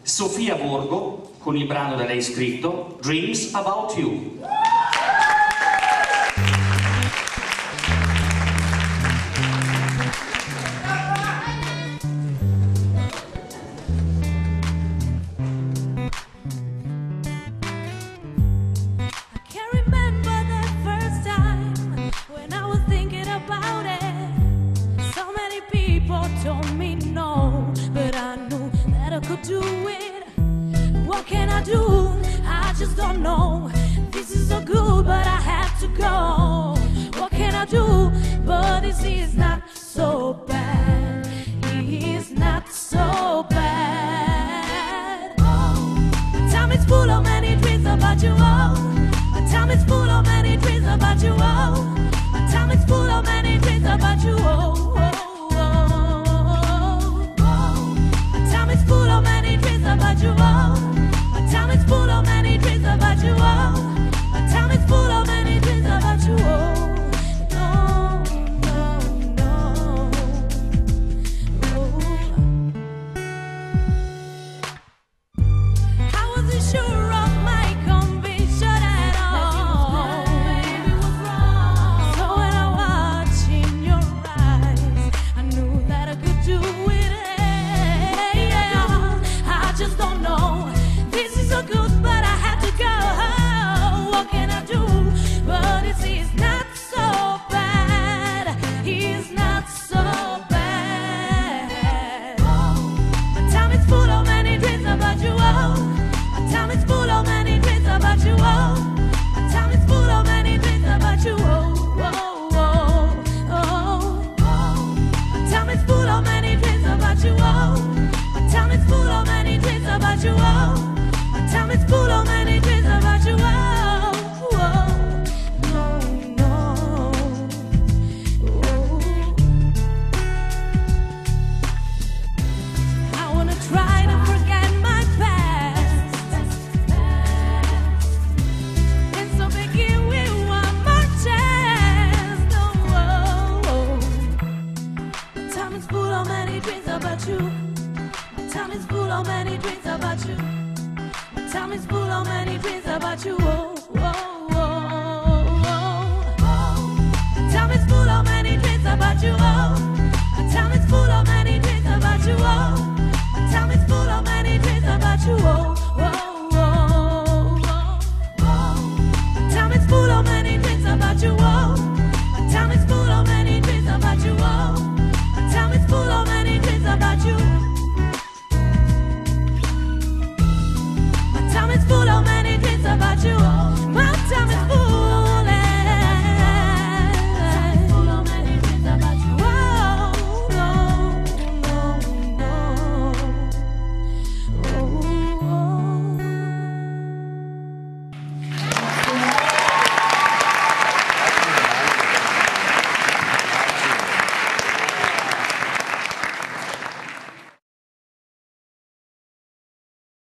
Sofia Borgo con il brano da lei scritto Dreams About You. Do it. What can I do? I just don't know. This is so good, but I have to go. What can I do? But this is not so bad. It is not so bad. My time is full of many dreams about you. My time is full of many dreams about you. My time is full of many dreams about you. About you, my time is full of many dreams about you, my time is full of many dreams about you, no, no, no, I wasn't sure of my conviction at all, maybe it was wrong, so when I watched in your eyes, I knew that I could do it. Just don't know. This is so good, but I have to go. What can I do? But this is not so bad. It's not so bad. My time is full of many dreams about you. My time is full of many dreams about you. My time is full of many dreams about you. My time is full of many dreams about you. My time is full of many dreams about you, my time is full of many dreams about you, no, no, I wanna try to forget my past, and so begin with one more chance, no, my time is full of many dreams about you. Time is full of many dreams about you. My time is full of many dreams about you. My time is full of many dreams about you.